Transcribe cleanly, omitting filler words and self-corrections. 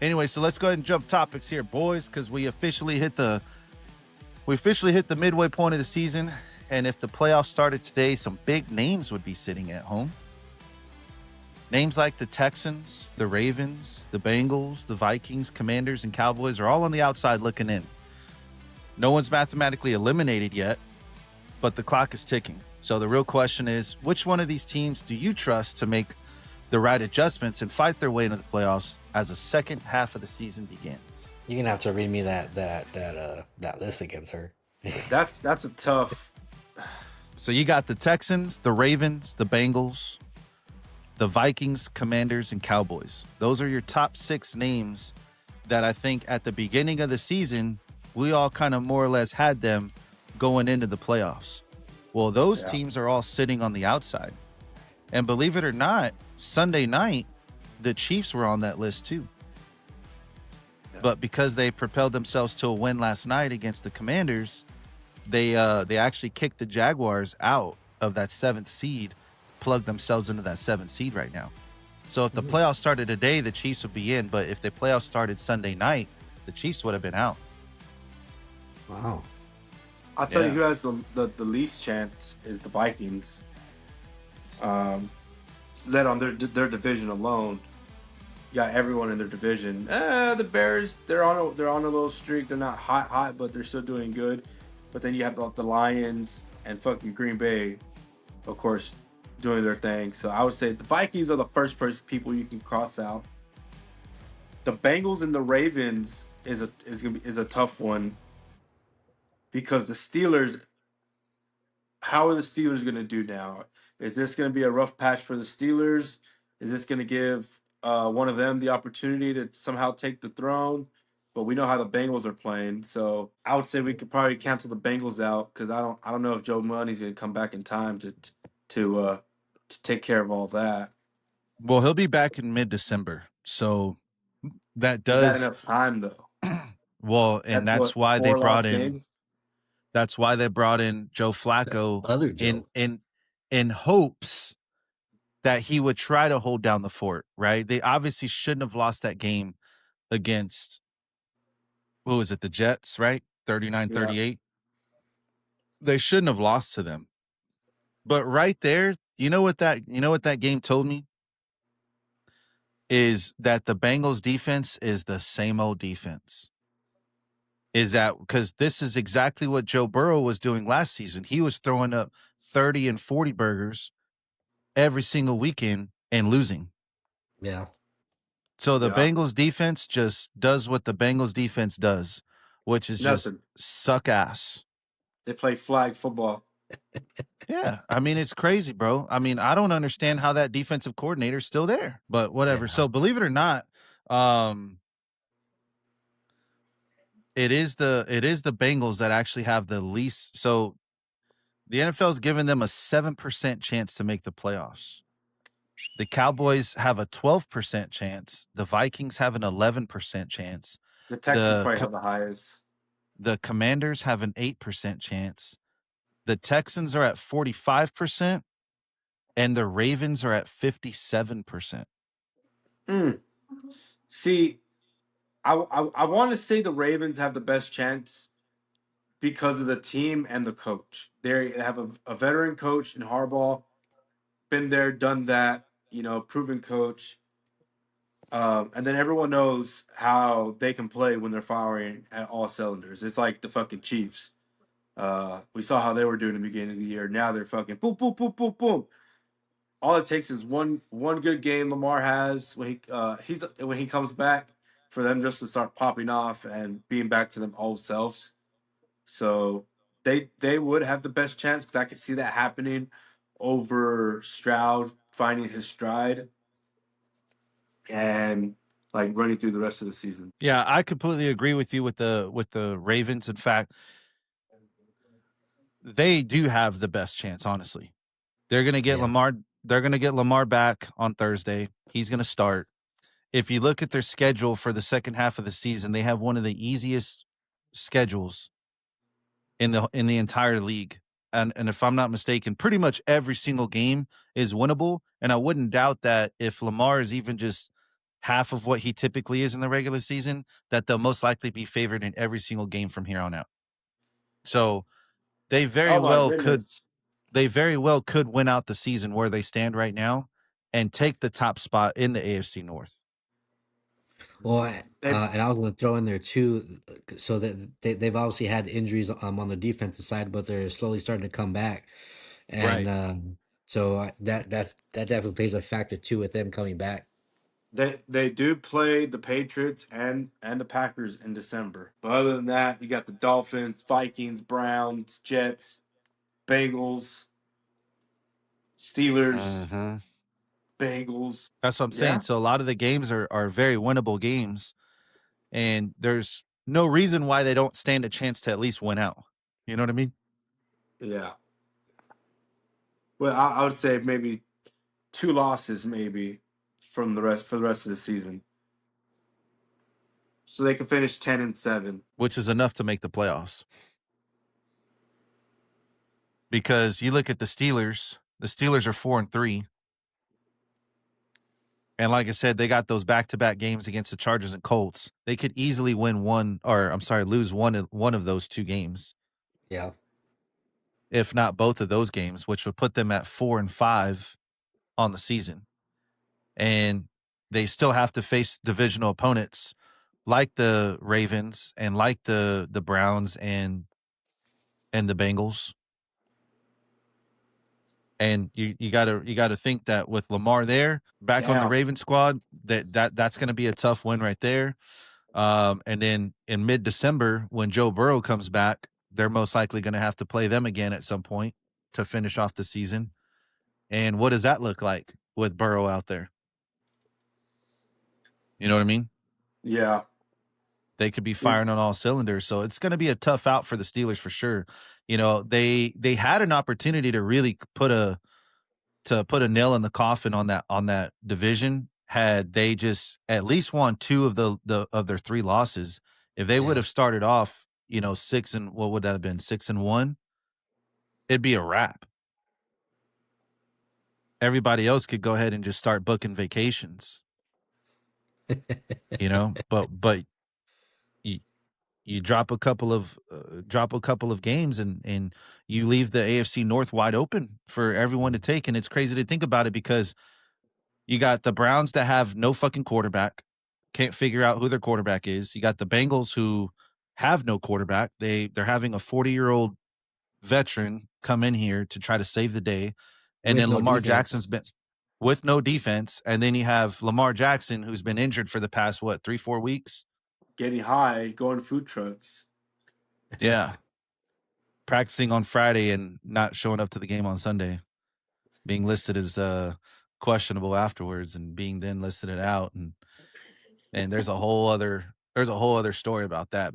Anyway, so let's go ahead and jump topics here, boys, because we officially hit the midway point of the season. And if the playoffs started today, some big names would be sitting at home. Names like the Texans, the Ravens, the Bengals, the Vikings, Commanders, and Cowboys are all on the outside looking in. No one's mathematically eliminated yet, but the clock is ticking. So the real question is, which one of these teams do you trust to make the right adjustments and fight their way into the playoffs as the second half of the season begins? You're gonna have to read me that list again, sir. That's a tough. So you got the Texans, the Ravens, the Bengals, the Vikings, Commanders, and Cowboys. Those are your top 6 names that I think at the beginning of the season, we all kind of more or less had them going into the playoffs. Well, those teams are all sitting on the outside. And believe it or not, Sunday night, the Chiefs were on that list too. Yeah. But because they propelled themselves to a win last night against the Commanders, they actually kicked the Jaguars out of that 7th seed, plugged themselves into that 7th seed right now. So if the playoffs started today, the Chiefs would be in. But if the playoffs started Sunday night, the Chiefs would have been out. Wow. I'll tell you who has the least chance is the Vikings. Led on their division alone. You got everyone in their division. The Bears, they're on a little streak. They're not hot, but they're still doing good. But then you have the Lions and fucking Green Bay, of course, doing their thing. So I would say the Vikings are the first people you can cross out. The Bengals and the Ravens is a tough one because the Steelers. How are the Steelers going to do now? Is this going to be a rough patch for the Steelers? Is this going to give one of them the opportunity to somehow take the throne? But we know how the Bengals are playing, so I would say we could probably cancel the Bengals out because I don't know if Joe Money's going to come back in time to take care of all that. Well, he'll be back in mid-December, so that does. Is that enough time though? Well, and that's why they brought in. Games? That's why they brought in Joe Flacco Other Joe. in hopes that he would try to hold down the fort, right? They obviously shouldn't have lost that game against, what was it, the Jets, right? 39-38. Yeah. They shouldn't have lost to them. But right there, you know what that game told me? Is that the Bengals defense is the same old defense. Is that because this is exactly what Joe Burrow was doing last season. He was throwing up 30 and 40 burgers every single weekend and losing. Yeah. So the Bengals defense just does what the Bengals defense does, which is just suck ass. They play flag football. Yeah, I mean, it's crazy, bro. I mean, I don't understand how that defensive coordinator is still there, but whatever. Yeah. So believe it or not, it is the Bengals that actually have the least. So the NFL's given them a 7% chance to make the playoffs. The Cowboys have a 12% chance. The Vikings have an 11% chance. The Texans probably have the highest. The Commanders have an 8% chance. The Texans are at 45%, and the Ravens are at 57%. See, I want to say the Ravens have the best chance because of the team and the coach. They have a veteran coach in Harbaugh, been there, done that, proven coach. And then everyone knows how they can play when they're firing at all cylinders. It's like the fucking Chiefs. We saw how they were doing in the beginning of the year. Now they're fucking boom, boom, boom, boom, boom. All it takes is one good game Lamar has when he comes back for them just to start popping off and being back to them old selves. So they would have the best chance because I could see that happening over Stroud finding his stride and like running through the rest of the season. Yeah, I completely agree with you with the Ravens. In fact, they do have the best chance, honestly. They're going to get Lamar. They're going to get Lamar back on Thursday. He's going to start. If you look at their schedule for the second half of the season, they have one of the easiest schedules in the entire league. And if I'm not mistaken, pretty much every single game is winnable. And I wouldn't doubt that if Lamar is even just half of what he typically is in the regular season, that they'll most likely be favored in every single game from here on out. So they very Oh my well could goodness. win out the season where they stand right now and take the top spot in the AFC North. Well, They and I was going to throw in there too, so that they've obviously had injuries on the defensive side, but they're slowly starting to come back, and Right. so that definitely plays a factor too with them coming back. they do play the Patriots and the Packers in December. But other than that, you got the Dolphins, Vikings, Browns, Jets, Bengals, Steelers, Mhm. Bengals. That's what I'm saying. Yeah. So a lot of the games are very winnable games, and there's no reason why they don't stand a chance to at least win out. You know what I mean? Yeah. Well, I would say maybe 2 losses maybe from the rest for the rest of the season. So they can finish 10-7. Which is enough to make the playoffs. Because you look at the Steelers are 4-3. And like I said, they got those back-to-back games against the Chargers and Colts. They could easily lose one of those two games, Yeah, if not both of those games, which would put them at 4-5 on the season. And they still have to face divisional opponents like the Ravens and like the Browns and the Bengals. And you gotta think that with Lamar there, back on the Yeah. Raven squad, that's gonna be a tough win right there. And then in mid-December, when Joe Burrow comes back, they're most likely gonna have to play them again at some point to finish off the season. And what does that look like with Burrow out there? You know what I mean? Yeah. They could be firing on all cylinders. So it's going to be a tough out for the Steelers for sure. You know, they had an opportunity to really put a nail in the coffin on that division had they just at least won two of of their three losses. If they would yeah. have started off, 6-1, it'd be a wrap. Everybody else could go ahead and just start booking vacations, but you, you drop a couple of games and you leave the AFC North wide open for everyone to take. And it's crazy to think about it because you got the Browns that have no fucking quarterback, can't figure out who their quarterback is. You got the Bengals who have no quarterback. They're having a 40-year-old veteran come in here to try to save the day. And With then no Lamar Jackson's defense. been with no defense. And then you have Lamar Jackson who's been injured for the past 3-4 weeks. Getting high, going to food trucks. Yeah. Practicing on Friday and not showing up to the game on Sunday, being listed as questionable afterwards and being then listed it out. And there's a whole other story about that, man.